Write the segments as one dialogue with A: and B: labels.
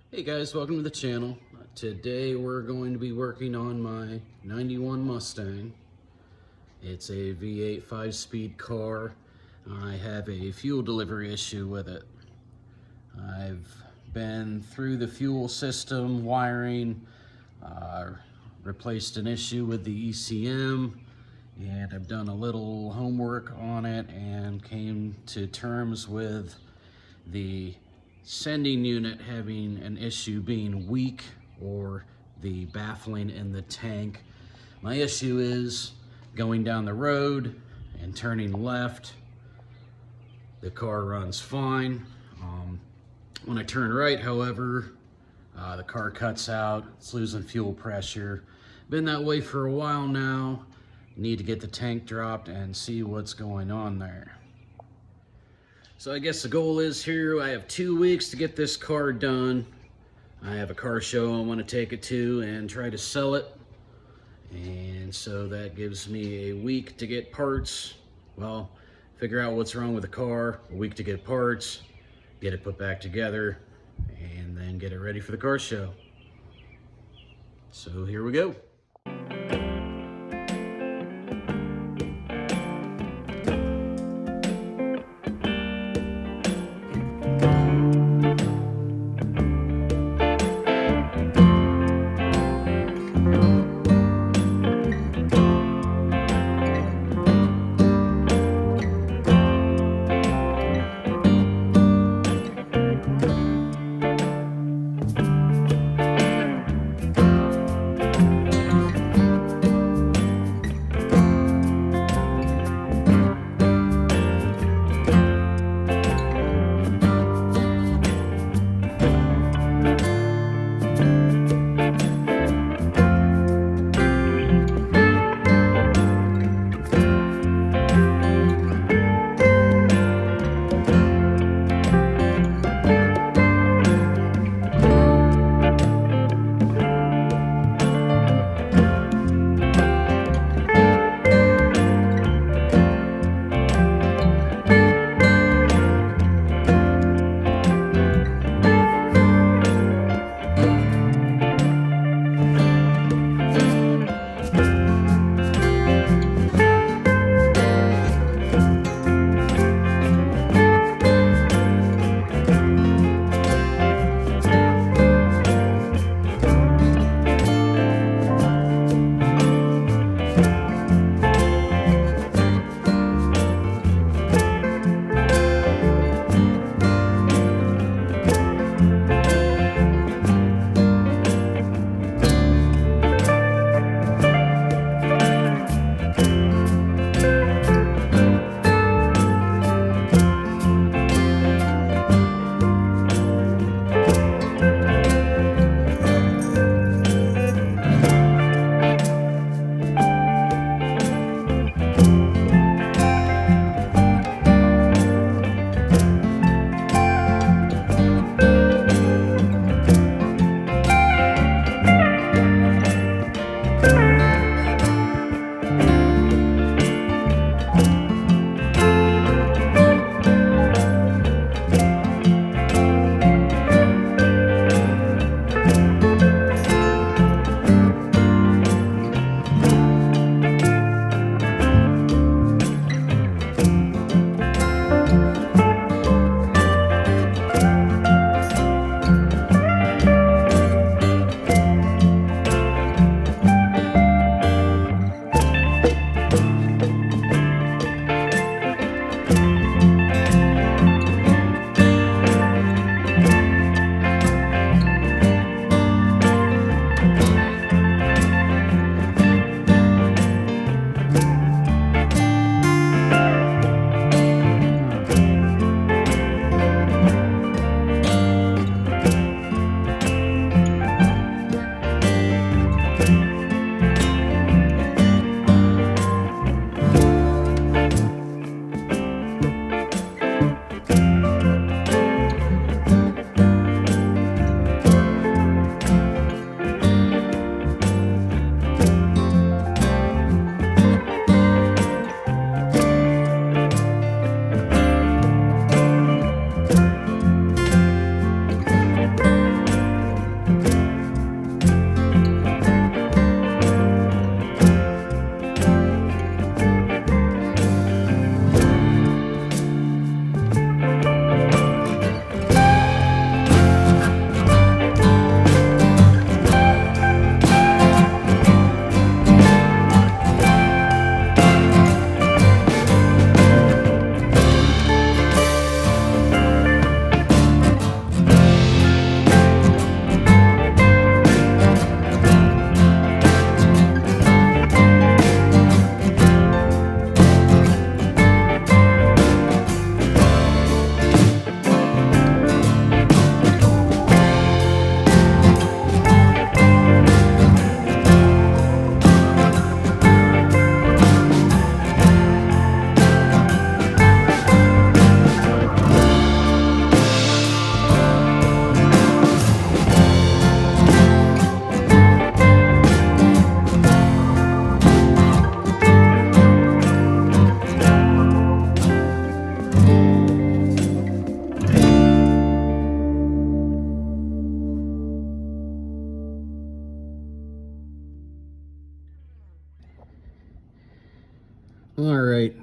A: Hey guys, welcome to the channel. Today we're going to be working on my 91 Mustang. It's a V8 5-speed car. I have a fuel delivery issue with it. I've been through the fuel system wiring, replaced an issue with the ECM, and I've done a little homework on it and came to terms with the sending unit having an issue being weak or the baffling in the tank. My issue is going down the road and turning left. The car runs fine. When I turn right, however, the car cuts out. It's losing fuel pressure. Been that way for a while now. Need to get the tank dropped and see what's going on there. So I guess the goal is here, I have 2 weeks to get this car done. I have a car show I want to take it to and try to sell it. And so that gives me a week to get parts. Well, figure out what's wrong with the car, a week to get parts, get it put back together, and then get it ready for the car show. So here we go.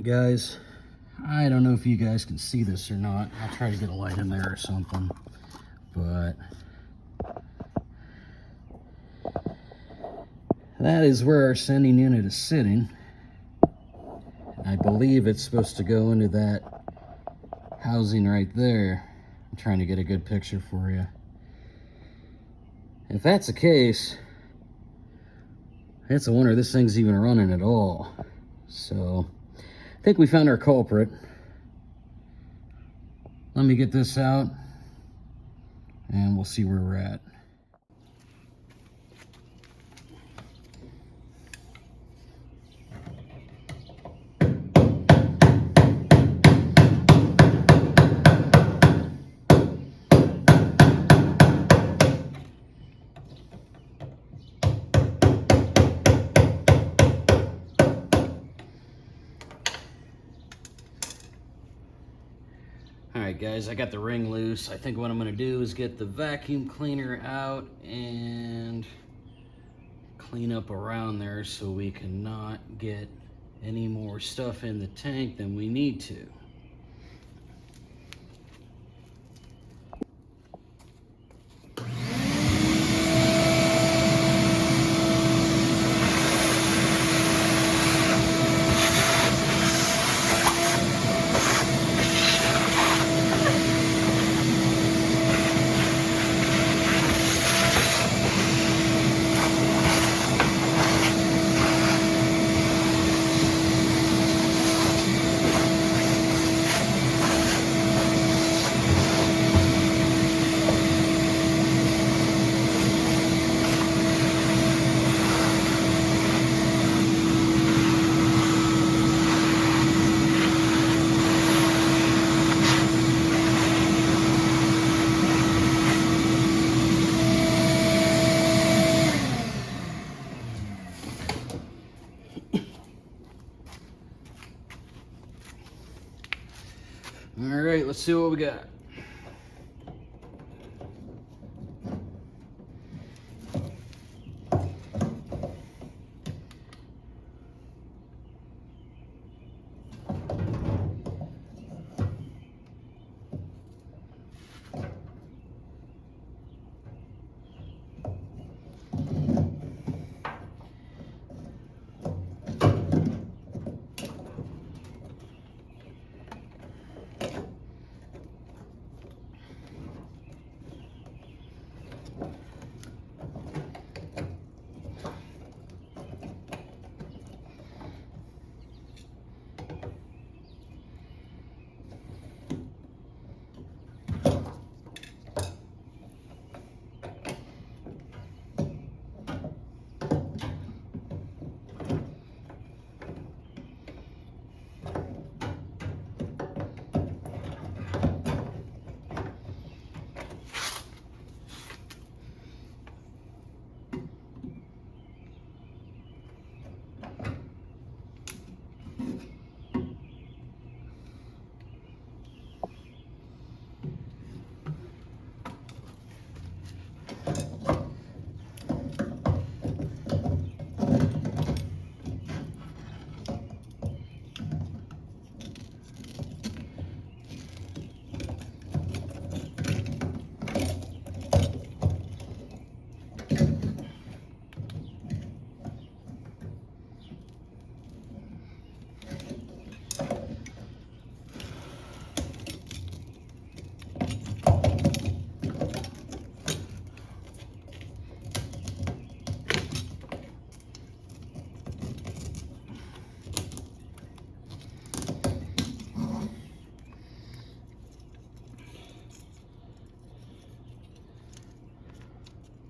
A: Guys, I don't know if you guys can see this or not. I'll try to get a light in there or something, but that is where our sending unit is sitting. I believe it's supposed to go into that housing right there. I'm trying to get a good picture for you. If that's the case, it's a wonder this thing's even running at all. So I think we found our culprit. Let me get this out and we'll see where we're at. Alright guys, I got the ring loose. I think what I'm going to do is get the vacuum cleaner out and clean up around there so we cannot get any more stuff in the tank than we need to. All right, let's see what we got.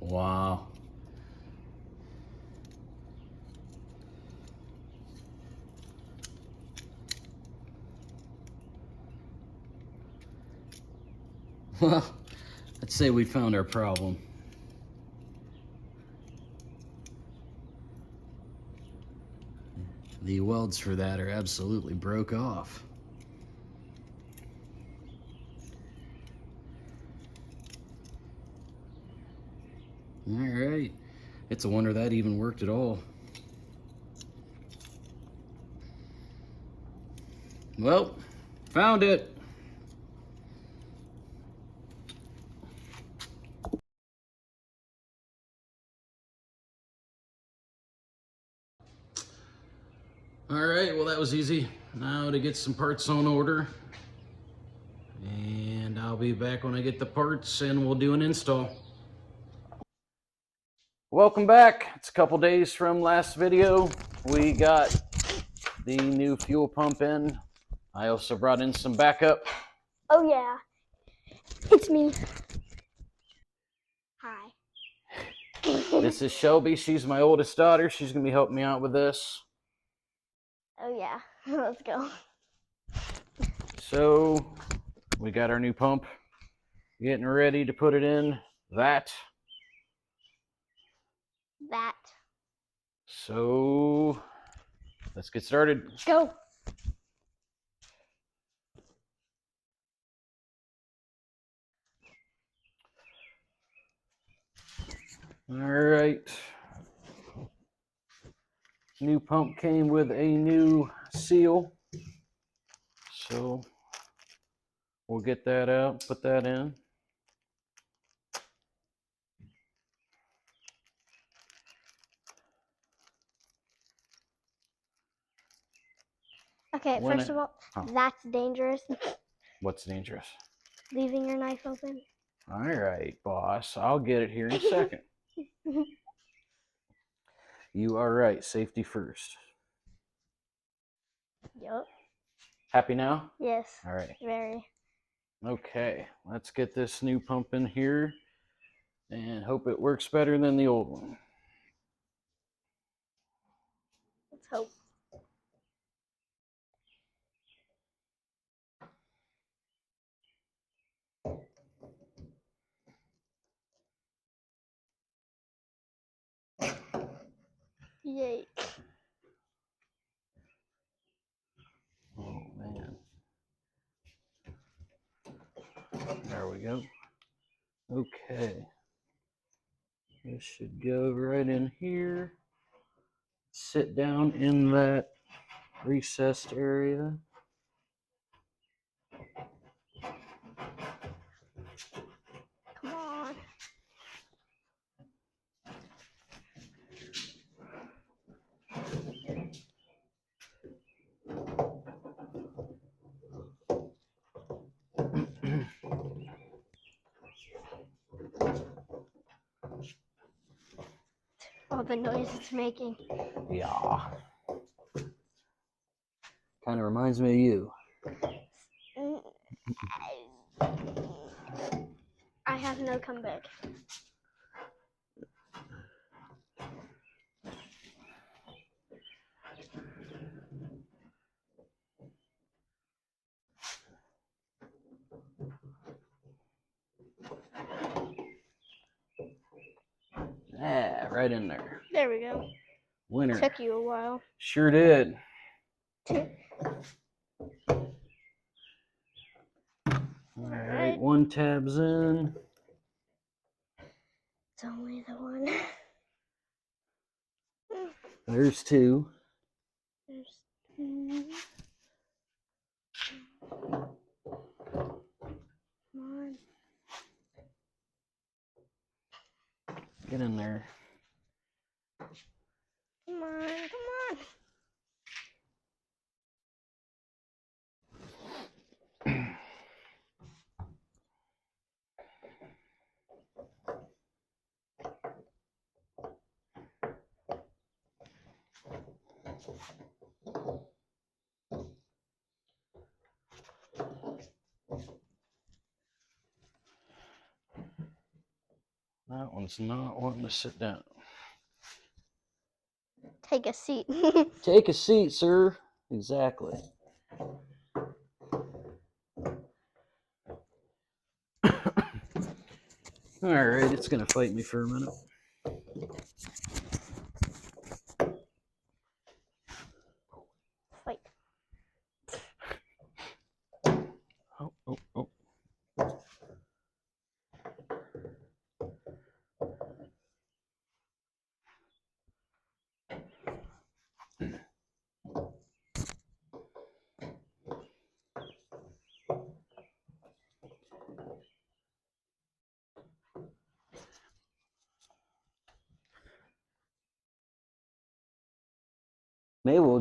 A: Wow. Well, let's say we found our problem. The welds for that are absolutely broke off. All right, it's a wonder that even worked at all. Well, found it. All right, well that was easy. Now to get some parts on order. And I'll be back when I get the parts and we'll do an install. Welcome back. It's a couple days from last video. We got the new fuel pump in. I also brought in some backup.
B: Oh yeah, it's me. Hi.
A: This is Shelby. She's my oldest daughter. She's gonna be helping me out with this.
B: Oh yeah, let's go.
A: So we got our new pump. Getting ready to put it in that. So let's get started.
B: Let's go.
A: All right. New pump came with a new seal. So we'll get that out, put that in.
B: Okay, first of all, that's dangerous.
A: What's dangerous?
B: Leaving your knife open.
A: All right, boss. I'll get it here in a second. You are right. Safety first.
B: Yup.
A: Happy now?
B: Yes.
A: All right.
B: Very.
A: Okay, let's get this new pump in here and hope it works better than the old one.
B: Let's hope. Yay.
A: Oh man. There we go. Okay. This should go right in here. Sit down in that recessed area.
B: Come on. Oh, the noise it's making.
A: Yeah. Kind of reminds me of you.
B: I have no comeback.
A: Yeah, right in there.
B: There we go.
A: Winner.
B: Took you a while.
A: Sure did. All right, one tab's in.
B: It's only the one.
A: There's two.
B: There's two. Come on.
A: Get in there.
B: Come on, come on.
A: That one's not wanting to sit down.
B: Take a seat.
A: Take a seat, sir. Exactly. All right, it's gonna fight me for a minute.
B: Fight.
A: Oh, oh, oh.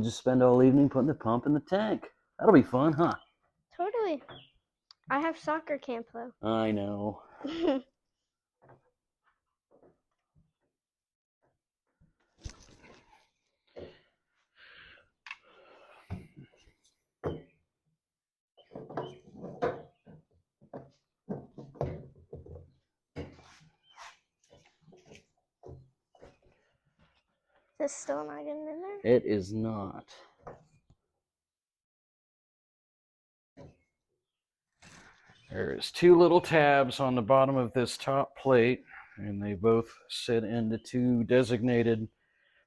A: just spend all evening putting the pump in the tank. That'll be fun, huh?
B: Totally. I have soccer camp though.
A: I know.
B: Is this still not getting in there?
A: It is not. There's two little tabs on the bottom of this top plate, and they both sit into two designated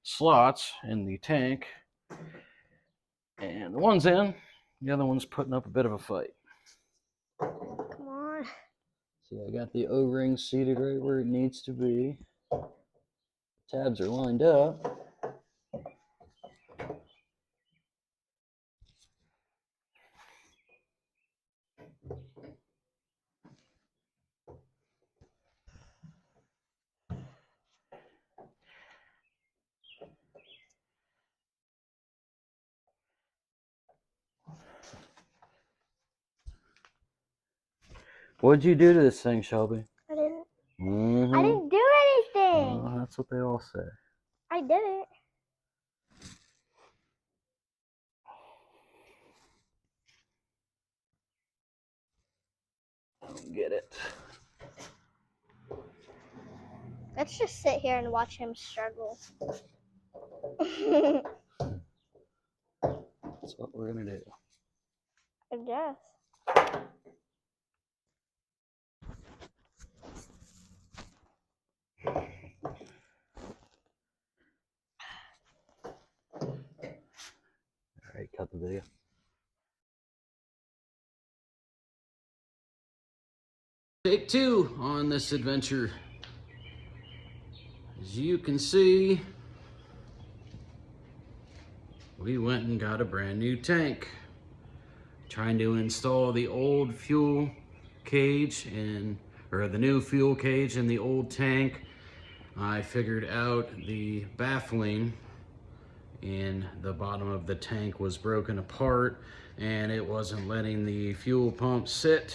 A: slots in the tank. And the one's in, the other one's putting up a bit of a fight.
B: Come on.
A: See, I got the O-ring seated right where it needs to be. Tabs are lined up. What'd you do to this thing, Shelby?
B: I didn't.
A: Mm-hmm.
B: I didn't do anything.
A: Oh, that's what they all say.
B: I didn't.
A: I don't get it.
B: Let's just sit here and watch him struggle.
A: That's what we're gonna do.
B: I guess.
A: All right, cut the video. Take two on this adventure. As you can see, we went and got a brand new tank. Trying to install the old fuel cage or the new fuel cage in the old tank. I figured out the baffling in the bottom of the tank was broken apart, and it wasn't letting the fuel pump sit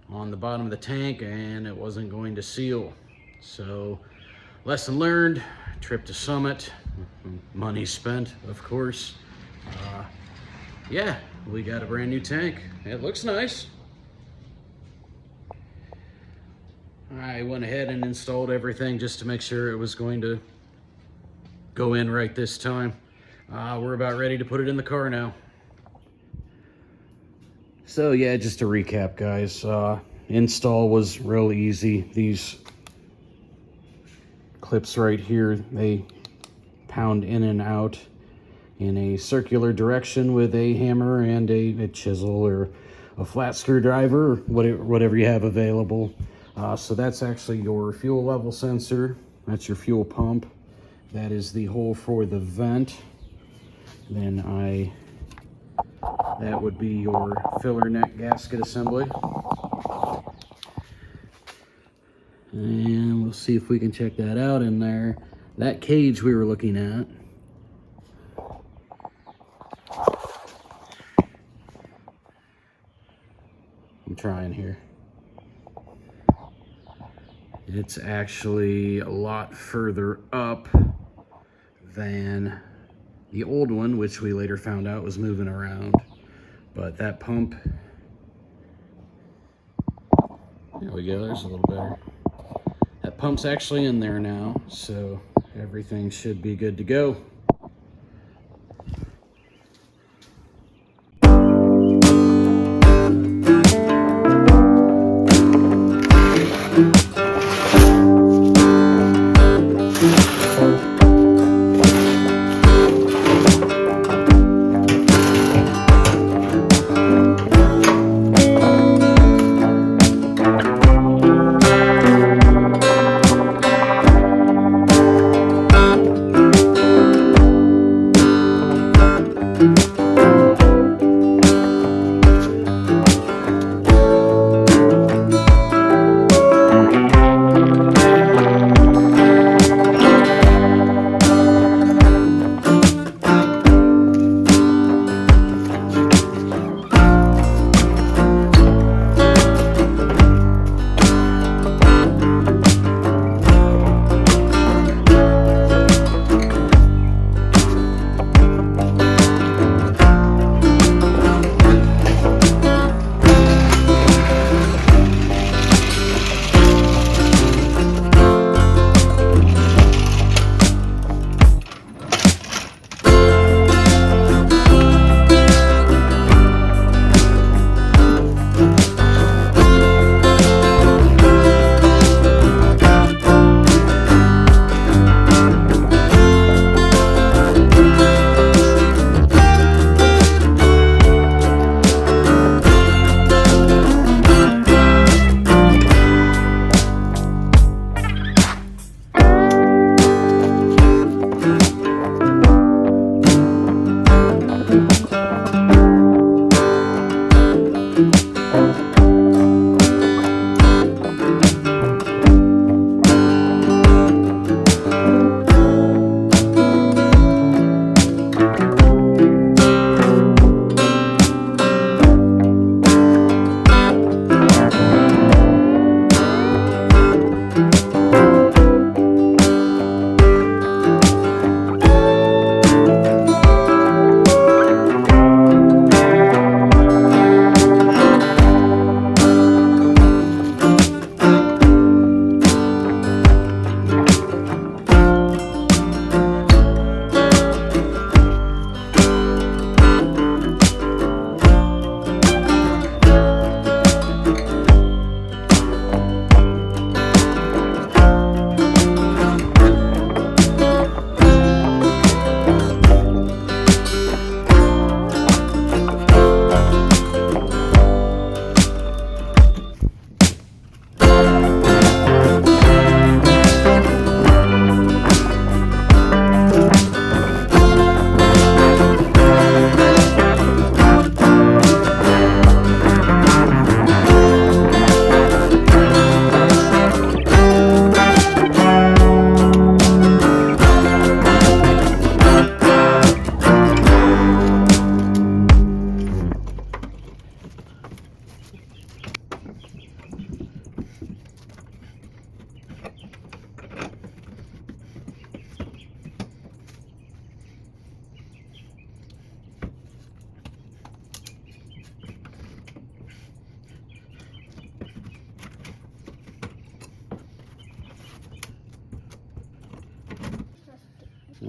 A: on the bottom of the tank, and it wasn't going to seal. So lesson learned, trip to Summit, money spent, of course. Yeah, we got a brand new tank. It looks nice. I went ahead and installed everything just to make sure it was going to go in right this time. We're about ready to put it in the car now. So yeah, just to recap, guys, install was real easy. These clips right here, they pound in and out in a circular direction with a hammer and a chisel or a flat screwdriver, or whatever you have available. So that's actually your fuel level sensor. That's your fuel pump. That is the hole for the vent. Then that would be your filler neck gasket assembly. And we'll see if we can check that out in there. That cage we were looking at. I'm trying here. It's actually a lot further up than the old one, which we later found out was moving around. But that pump, there we go, there's a little better. That pump's actually in there now, so everything should be good to go.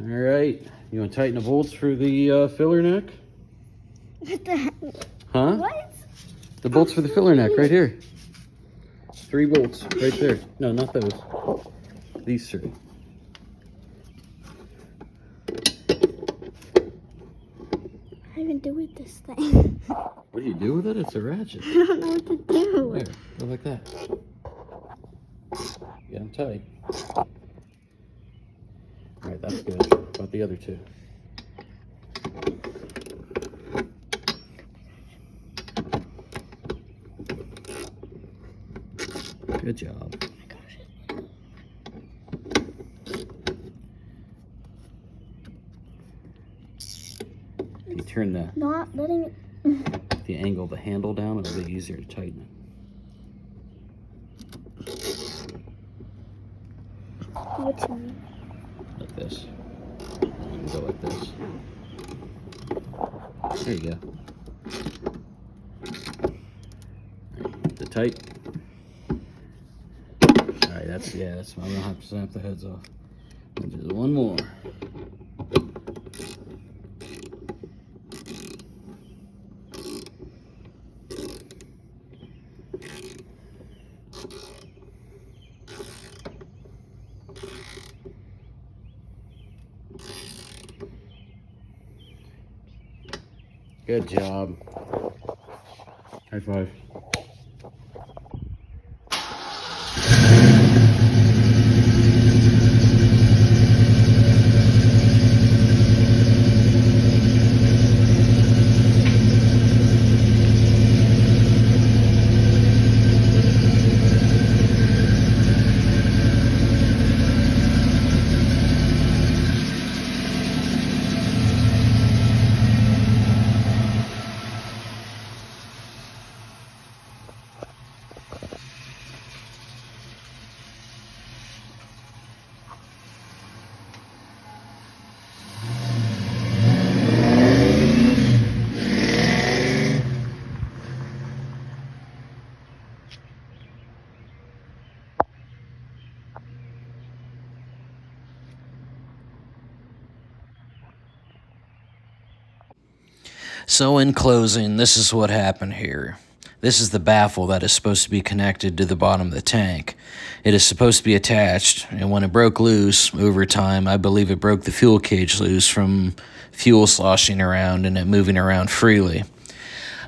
A: right, you want to tighten the bolts for the filler neck?
B: What the heck?
A: Huh?
B: What?
A: The bolts for the filler neck, right here. 3 bolts, right there. No, not those. These 3.
B: I even do with this thing.
A: What do you do with it? It's a ratchet.
B: I don't know what to do.
A: There, go like that. Get them tight. All right, that's good. What about the other 2? Good job. If you turn
B: Not letting it.
A: if you angle the handle down, it'll be easier to tighten it.
B: What do you mean?
A: Like this. And go like this. There you go. Right, the tight. Alright, that's I'm gonna have to snap the heads off. And just one more. Good job. High five. So in closing, this is what happened here. This is the baffle that is supposed to be connected to the bottom of the tank. It is supposed to be attached, and when it broke loose over time, I believe it broke the fuel cage loose from fuel sloshing around and it moving around freely.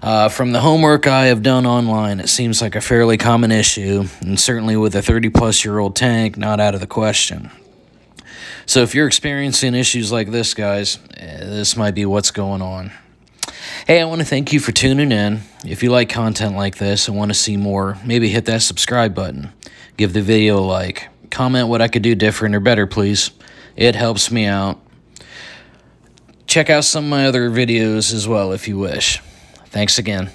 A: From the homework I have done online, it seems like a fairly common issue, and certainly with a 30-plus-year-old tank, not out of the question. So if you're experiencing issues like this, guys, this might be what's going on. Hey, I want to thank you for tuning in. If you like content like this and want to see more, maybe hit that subscribe button. Give the video a like. Comment what I could do different or better, please. It helps me out. Check out some of my other videos as well if you wish. Thanks again.